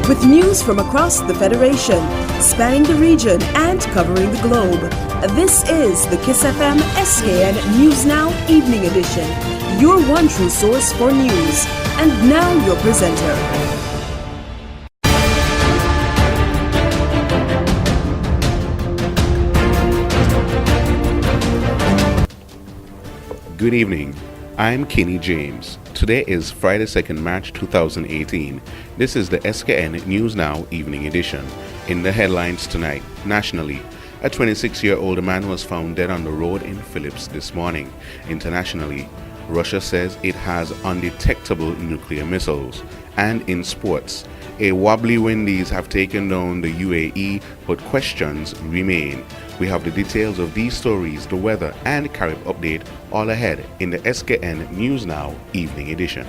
with news from across the Federation, spanning the region and covering the globe. This is the Kyssfm SKN News Now Evening Edition, your one true source for news. And now your presenter. Good evening. I'm Kenny James. Today is Friday, 2nd March 2018. This is the SKN News Now Evening Edition. In the headlines tonight, nationally, a 26-year-old man was found dead on the road in Phillips this morning. Internationally, Russia says it has undetectable nuclear missiles. And in sports, a wobbly Windies have taken down the UAE, but questions remain. We have the details of these stories, the weather, and Carib update all ahead in the SKN News Now Evening Edition.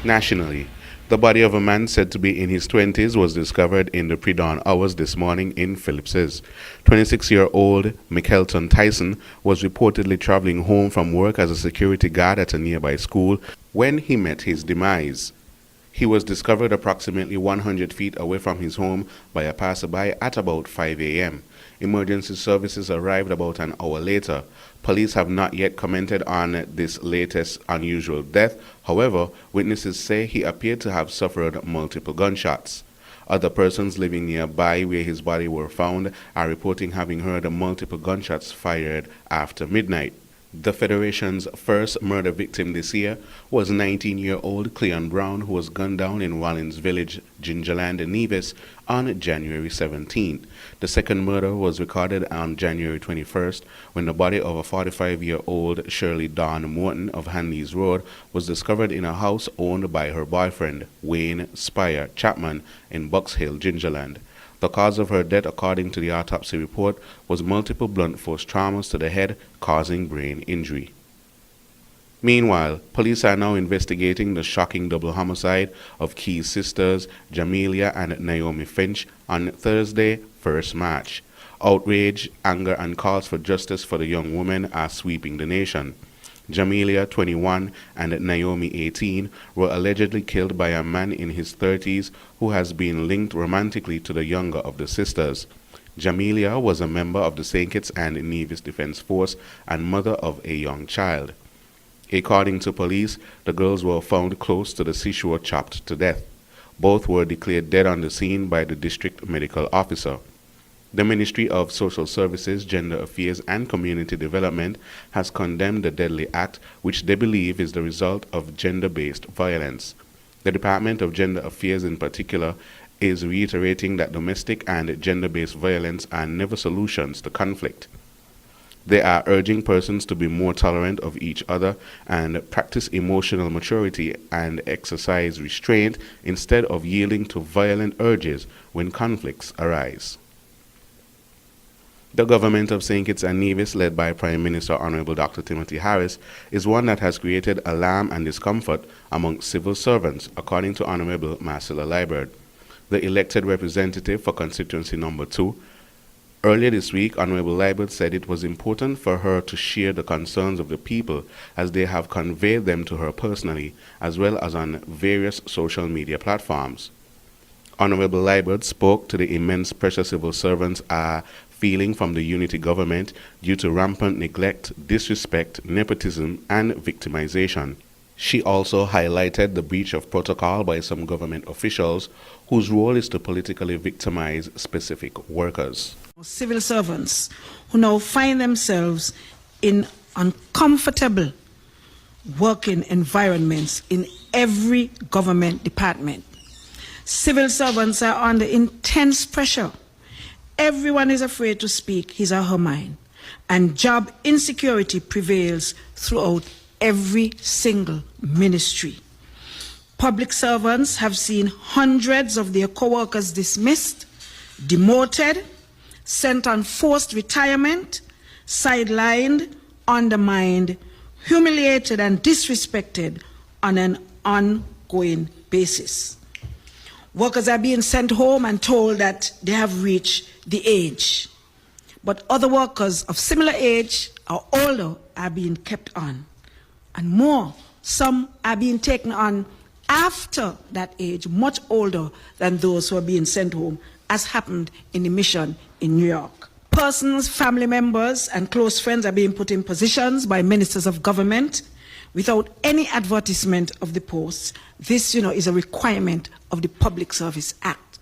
Nationally, the body of a man said to be in his 20s was discovered in the pre-dawn hours this morning in Phillips's. 26-year-old Mickelton Tyson was reportedly traveling home from work as a security guard at a nearby school when he met his demise. He was discovered approximately 100 feet away from his home by a passerby at about 5 a.m. Emergency services arrived about an hour later. Police have not yet commented on this latest unusual death. However, witnesses say he appeared to have suffered multiple gunshots. Other persons living nearby where his body were found are reporting having heard multiple gunshots fired after midnight. The Federation's first murder victim this year was 19-year-old Cleon Brown, who was gunned down in Wallins Village, Gingerland, Nevis on January 17. The second murder was recorded on January 21st when the body of a 45-year-old Shirley Dawn Morton of Hanleys Road was discovered in a house owned by her boyfriend, Wayne Spire Chapman, in Bucks Hill, Gingerland. The cause of her death, according to the autopsy report, was multiple blunt force traumas to the head causing brain injury. Meanwhile, police are now investigating the shocking double homicide of Key's sisters, Jamelia and Naomi Finch, on Thursday, 1st March. Outrage, anger, and calls for justice for the young women are sweeping the nation. Jamelia, 21, and Naomi, 18, were allegedly killed by a man in his 30s who has been linked romantically to the younger of the sisters. Jamelia was a member of the St. Kitts and Nevis Defense Force and mother of a young child. According to police, the girls were found close to the seashore chopped to death. Both were declared dead on the scene by the district medical officer. The Ministry of Social Services, Gender Affairs and Community Development has condemned the deadly act, which they believe is the result of gender-based violence. The Department of Gender Affairs in particular is reiterating that domestic and gender-based violence are never solutions to conflict. They are urging persons to be more tolerant of each other and practice emotional maturity and exercise restraint instead of yielding to violent urges when conflicts arise. The government of St. Kitts and Nevis, led by Prime Minister Honorable Dr. Timothy Harris, is one that has created alarm and discomfort among civil servants, according to Honorable Marcella Liburd, the elected representative for constituency number 2. Earlier this week, Honorable Liburd said it was important for her to share the concerns of the people as they have conveyed them to her personally, as well as on various social media platforms. Honorable Liburd spoke to the immense pressure civil servants are feeling from the unity government due to rampant neglect, disrespect, nepotism, and victimization. She also highlighted the breach of protocol by some government officials whose role is to politically victimize specific workers. Civil servants who now find themselves in uncomfortable working environments in every government department. Civil servants are under intense pressure. Everyone is afraid to speak his or her mind. and job insecurity prevails throughout every single ministry. Public servants have seen hundreds of their co-workers dismissed, demoted, sent on forced retirement, sidelined, undermined, humiliated, and disrespected on an ongoing basis. Workers are being sent home and told that they have reached the age. But other workers of similar age or older are being kept on. And more, some are being taken on after that age, much older than those who are being sent home, as happened in the mission in New York. Persons, family members, and close friends are being put in positions by ministers of government without any advertisement of the posts. This, is a requirement of the Public Service Act.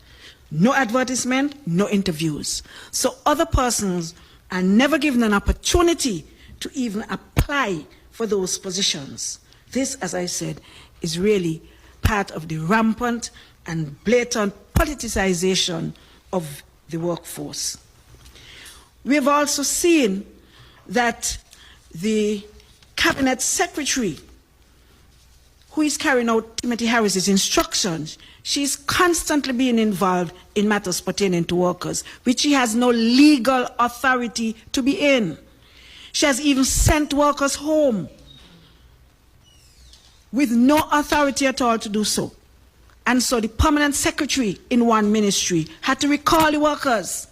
No advertisement, no interviews. So other persons are never given an opportunity to even apply for those positions. This, as I said, is really part of the rampant and blatant politicization of the workforce. We have also seen that the Cabinet Secretary, who is carrying out Timothy Harris's instructions, she's constantly being involved in matters pertaining to workers, which she has no legal authority to be in. She has even sent workers home with no authority at all to do so. And so the permanent secretary in one ministry had to recall the workers.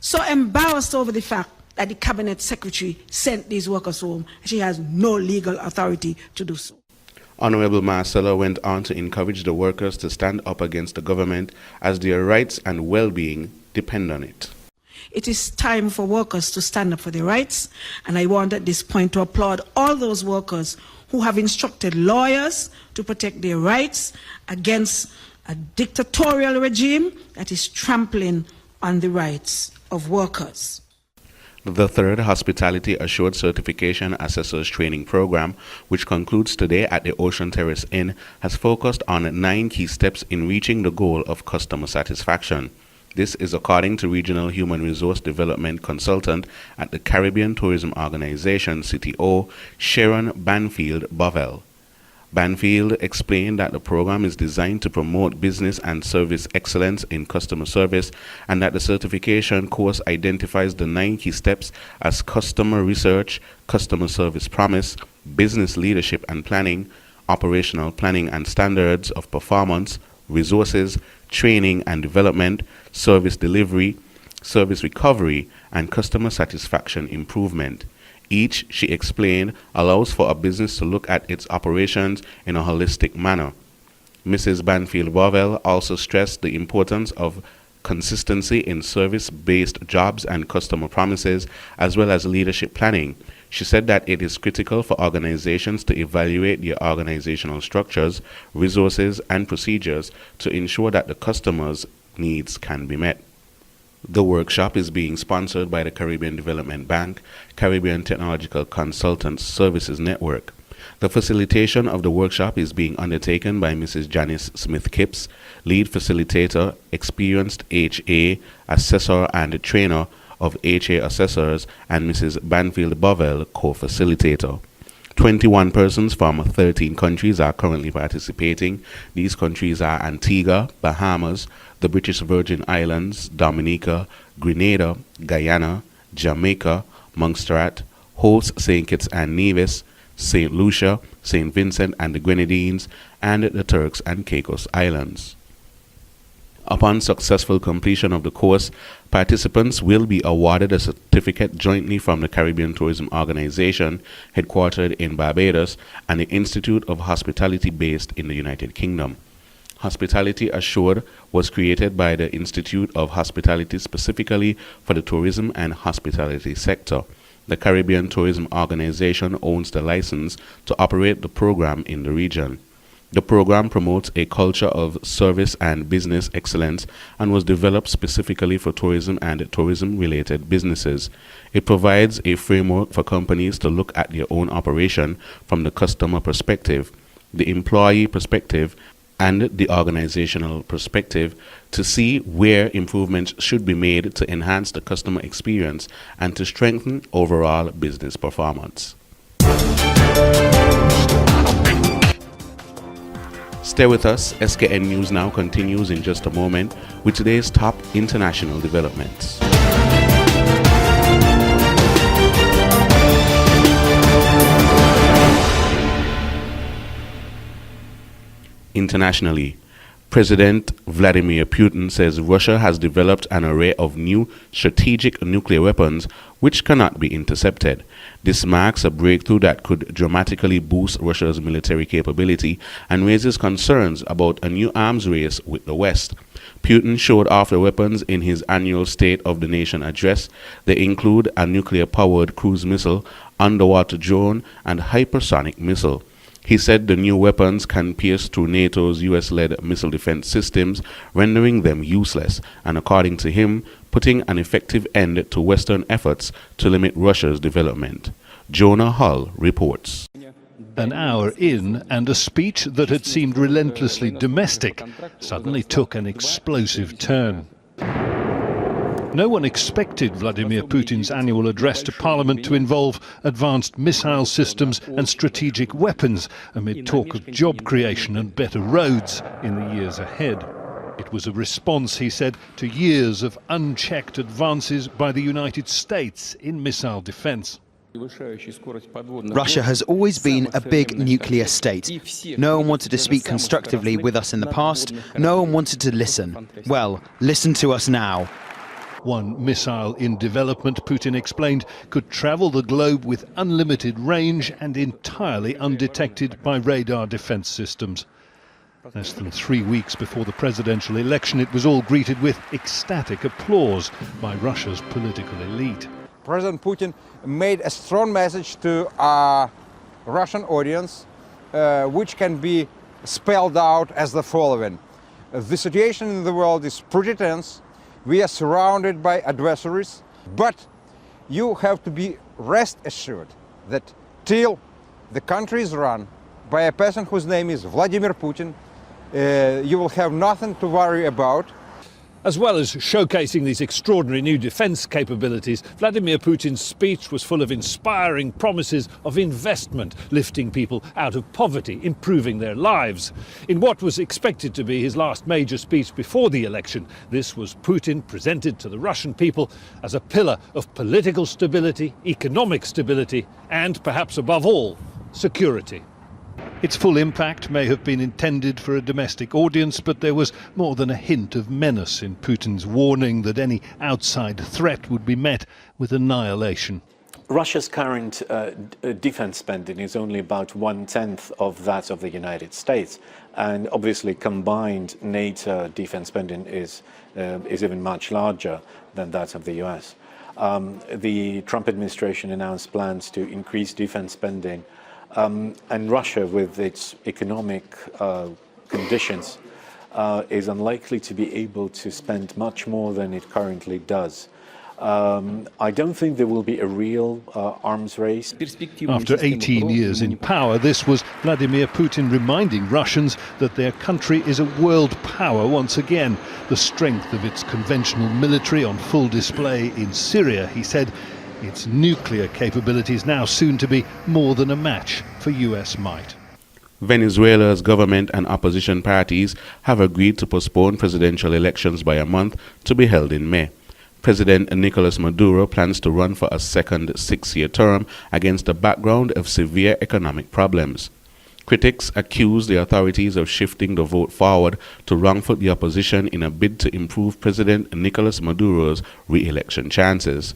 So embarrassed over the fact that the cabinet secretary sent these workers home, she has no legal authority to do so. Honorable Marcella went on to encourage the workers to stand up against the government as their rights and well-being depend on it. It is time for workers to stand up for their rights, and I want at this point to applaud all those workers who have instructed lawyers to protect their rights against a dictatorial regime that is trampling on the rights of workers. The third Hospitality Assured Certification Assessors Training Program, which concludes today at the Ocean Terrace Inn, has focused on 9 key steps in reaching the goal of customer satisfaction. This is according to Regional Human Resource Development Consultant at the Caribbean Tourism Organization, CTO, Sharon Banfield-Bovell. Banfield explained that the program is designed to promote business and service excellence in customer service, and that the certification course identifies the 9 key steps as customer research, customer service promise, business leadership and planning, operational planning and standards of performance, resources, training and development, service delivery, service recovery, and customer satisfaction improvement. Each, she explained, allows for a business to look at its operations in a holistic manner. Mrs. Banfield-Bovell also stressed the importance of consistency in service-based jobs and customer promises, as well as leadership planning. She said that it is critical for organizations to evaluate their organizational structures, resources, and procedures to ensure that the customer's needs can be met. The workshop is being sponsored by the Caribbean Development Bank, Caribbean Technological Consultants Services Network. The facilitation of the workshop is being undertaken by Mrs. Janice Smith-Kipps, lead facilitator, experienced HA assessor and trainer of HA assessors, and Mrs. Banfield-Bovell, co-facilitator. 21 persons from 13 countries are currently participating. These countries are Antigua, Bahamas, the British Virgin Islands, Dominica, Grenada, Guyana, Jamaica, Montserrat, host St. Kitts and Nevis, St. Lucia, St. Vincent and the Grenadines, and the Turks and Caicos Islands. Upon successful completion of the course, participants will be awarded a certificate jointly from the Caribbean Tourism Organization, headquartered in Barbados, and the Institute of Hospitality based in the United Kingdom. Hospitality Assured was created by the Institute of Hospitality specifically for the tourism and hospitality sector. The Caribbean Tourism Organization owns the license to operate the program in the region. The program promotes a culture of service and business excellence and was developed specifically for tourism and tourism-related businesses. It provides a framework for companies to look at their own operation from the customer perspective, the employee perspective, and the organizational perspective to see where improvements should be made to enhance the customer experience and to strengthen overall business performance. Stay with us. SKN News Now continues in just a moment with today's top international developments. Internationally, President Vladimir Putin says Russia has developed an array of new strategic nuclear weapons which cannot be intercepted. This marks a breakthrough that could dramatically boost Russia's military capability and raises concerns about a new arms race with the West. Putin showed off the weapons in his annual State of the Nation address. They include a nuclear-powered cruise missile, underwater drone, and hypersonic missile. He said the new weapons can pierce through NATO's US-led missile defense systems, rendering them useless, and according to him, putting an effective end to Western efforts to limit Russia's development. Jonah Hull reports. An hour in, and a speech that had seemed relentlessly domestic suddenly took an explosive turn. No one expected Vladimir Putin's annual address to Parliament to involve advanced missile systems and strategic weapons amid talk of job creation and better roads in the years ahead. It was a response, he said, to years of unchecked advances by the United States in missile defense. Russia has always been a big nuclear state. No one wanted to speak constructively with us in the past. No one wanted to listen. Well, listen to us now. One missile in development, Putin explained, could travel the globe with unlimited range and entirely undetected by radar defense systems. Less than 3 weeks before the presidential election, it was all greeted with ecstatic applause by Russia's political elite. President Putin made a strong message to Russian audience, which can be spelled out as the following. The situation in the world is pretty tense. We are surrounded by adversaries, but you have to be rest assured that till the country is run by a person whose name is Vladimir Putin, you will have nothing to worry about. As well as showcasing these extraordinary new defence capabilities, Vladimir Putin's speech was full of inspiring promises of investment, lifting people out of poverty, improving their lives. In what was expected to be his last major speech before the election, this was Putin presented to the Russian people as a pillar of political stability, economic stability, and, perhaps above all, security. Its full impact may have been intended for a domestic audience, but there was more than a hint of menace in Putin's warning that any outside threat would be met with annihilation. Russia's current defense spending is only about 1/10 of that of the United States, and obviously combined NATO defense spending is even much larger than that of the US. The Trump administration announced plans to increase defense spending, and Russia, with its economic conditions, is unlikely to be able to spend much more than it currently does. I don't think there will be a real arms race. After 18 years in power, this was Vladimir Putin reminding Russians that their country is a world power once again. The strength of its conventional military on full display in Syria, he said. Its nuclear capabilities now soon to be more than a match for US might. Venezuela's government and opposition parties have agreed to postpone presidential elections by a month to be held in May. President Nicolas Maduro plans to run for a second 6-year term against a background of severe economic problems. Critics accuse the authorities of shifting the vote forward to wrongfoot the opposition in a bid to improve President Nicolas Maduro's re-election chances.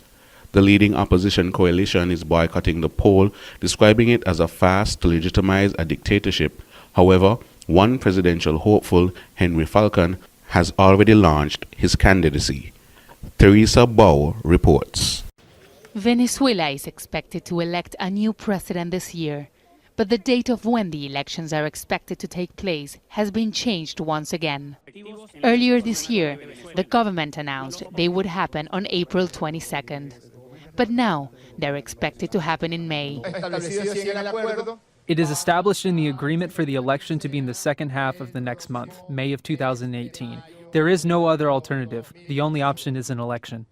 The leading opposition coalition is boycotting the poll, describing it as a farce to legitimize a dictatorship. However, one presidential hopeful, Henry Falcon, has already launched his candidacy. Teresa Bow reports. Venezuela is expected to elect a new president this year, but the date of when the elections are expected to take place has been changed once again. Earlier this year, the government announced they would happen on April 22nd. But now they're expected to happen in May. It is established in the agreement for the election to be in the second half of the next month, May of 2018. There is no other alternative. The only option is an election.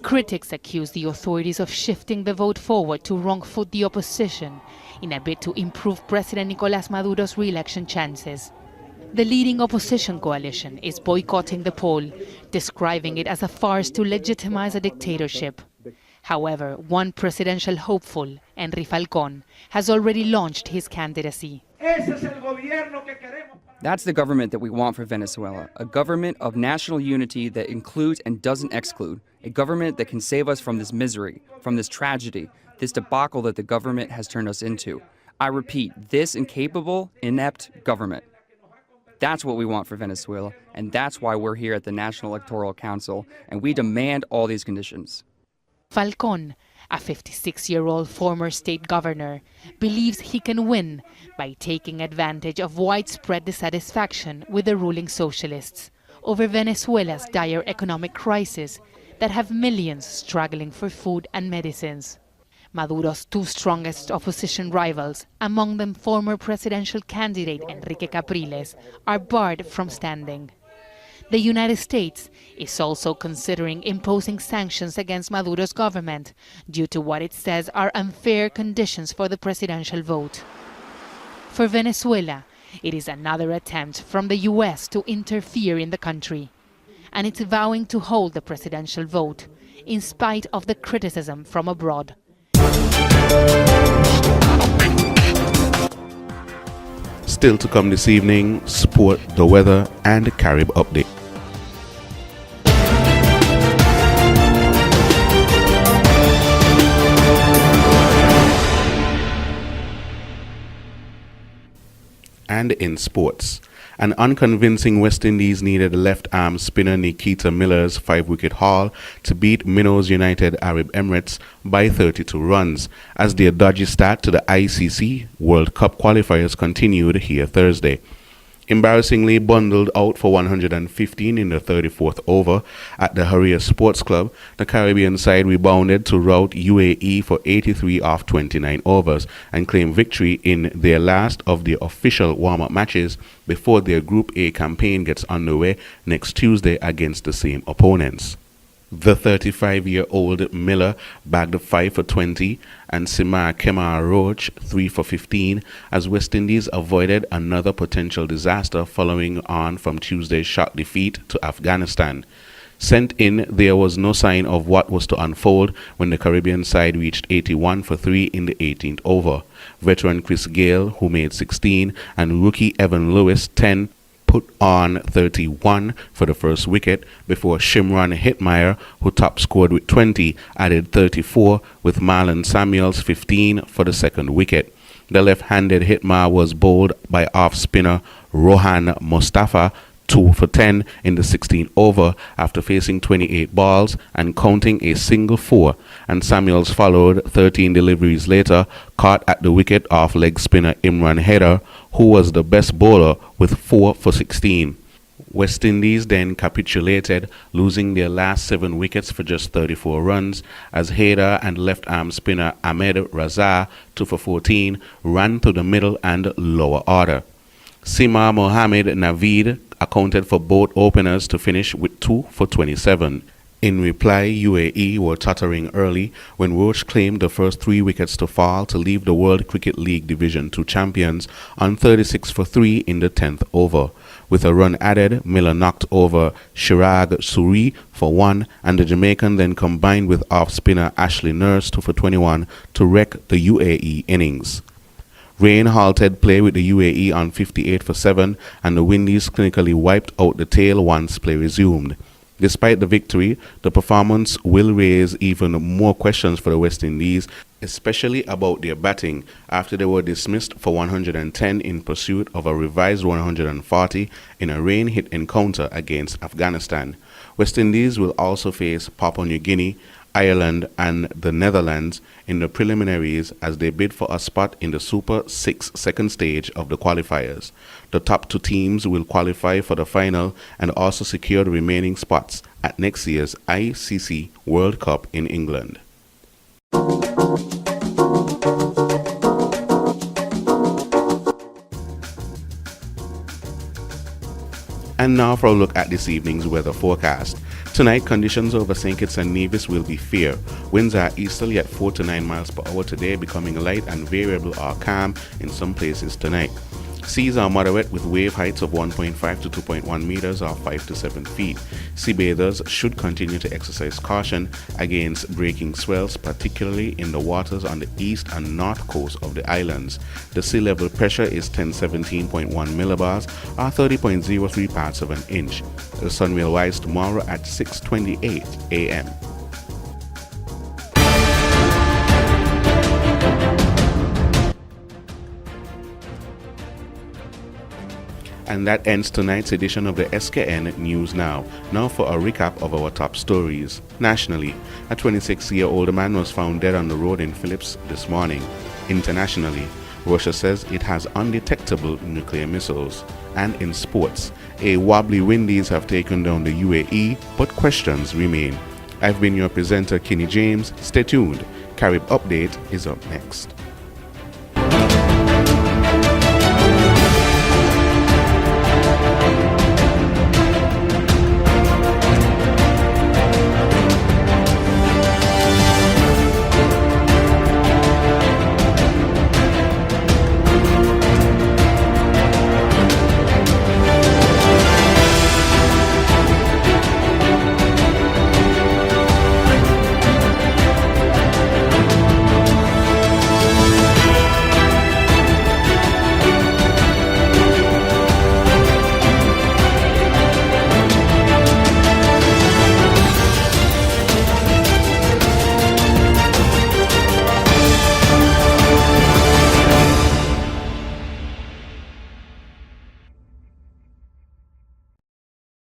Critics accuse the authorities of shifting the vote forward to wrong-foot the opposition in a bid to improve President Nicolás Maduro's re-election chances. The leading opposition coalition is boycotting the poll, describing it as a farce to legitimize a dictatorship. However, one presidential hopeful, Henry Falcón, has already launched his candidacy. That's the government that we want for Venezuela, a government of national unity that includes and doesn't exclude, a government that can save us from this misery, from this tragedy, this debacle that the government has turned us into. I repeat, this incapable, inept government. That's what we want for Venezuela, and that's why we're here at the National Electoral Council, and we demand all these conditions. Falcón, a 56-year-old former state governor, believes he can win by taking advantage of widespread dissatisfaction with the ruling socialists over Venezuela's dire economic crisis that have millions struggling for food and medicines. Maduro's two strongest opposition rivals, among them former presidential candidate Enrique Capriles, are barred from standing. The United States is also considering imposing sanctions against Maduro's government due to what it says are unfair conditions for the presidential vote. For Venezuela, it is another attempt from the U.S. to interfere in the country, and it's vowing to hold the presidential vote in spite of the criticism from abroad. Still to come this evening, sport, the weather, and the Carib update. And in sports, an unconvincing West Indies needed left-arm spinner Nikita Miller's 5-wicket haul to beat Minnows United Arab Emirates by 32 runs, as their dodgy start to the ICC World Cup qualifiers continued here Thursday. Embarrassingly bundled out for 115 in the 34th over at the Harrier Sports Club, the Caribbean side rebounded to rout UAE for 83 off 29 overs and claim victory in their last of the official warm-up matches before their Group A campaign gets underway next Tuesday against the same opponents. The 35-year-old Miller bagged 5 for 20 and Simar Kemar Roach 3 for 15 as West Indies avoided another potential disaster following on from Tuesday's shock defeat to Afghanistan. Sent in, there was no sign of what was to unfold when the Caribbean side reached 81 for 3 in the 18th over. Veteran Chris Gale, who made 16, and rookie Evan Lewis 10, put on 31 for the first wicket before Shimron Hitmire, who top scored with 20, added 34 with Marlon Samuels 15 for the second wicket. The left-handed Hitmire was bowled by off-spinner Rohan Mustafa 2 for 10 in the 16th over after facing 28 balls and counting a single 4, and Samuels followed 13 deliveries later, caught at the wicket off leg spinner Imran Haider, who was the best bowler with 4 for 16. West Indies then capitulated, losing their last 7 wickets for just 34 runs, as Haider and left-arm spinner Ahmed Raza 2 for 14 ran to the middle and lower order. Sima Mohammed Naveed accounted for both openers to finish with 2 for 27. In reply, UAE were tottering early when Roach claimed the first 3 wickets to fall to leave the World Cricket League Division 2 champions on 36 for 3 in the 10th over. With a run added, Miller knocked over Chirag Suri for 1, and the Jamaican then combined with off-spinner Ashley Nurse 2 for 21 to wreck the UAE innings. Rain halted play with the UAE on 58 for 7, and the Windies clinically wiped out the tail once play resumed. Despite the victory, the performance will raise even more questions for the West Indies, especially about their batting, after they were dismissed for 110 in pursuit of a revised 140 in a rain-hit encounter against Afghanistan. West Indies will also face Papua New Guinea, Ireland and the Netherlands in the preliminaries as they bid for a spot in the Super 6 second stage of the qualifiers. The top 2 teams will qualify for the final and also secure the remaining spots at next year's ICC World Cup in England. And now for a look at this evening's weather forecast. Tonight, conditions over St. Kitts and Nevis will be fair. Winds are easterly at 4 to 9 miles per hour today, becoming light and variable or calm in some places tonight. Seas are moderate with wave heights of 1.5 to 2.1 meters or 5 to 7 feet. Sea bathers should continue to exercise caution against breaking swells, particularly in the waters on the east and north coast of the islands. The sea level pressure is 1017.1 millibars or 30.03 parts of an inch. The sun will rise tomorrow at 6:28 a.m. And that ends tonight's edition of the SKN News Now. Now for a recap of our top stories. Nationally, a 26-year-old man was found dead on the road in Phillips this morning. Internationally, Russia says it has undetectable nuclear missiles. And in sports, a wobbly Windies have taken down the UAE, but questions remain. I've been your presenter, Kenny James. Stay tuned. Carib Update is up next.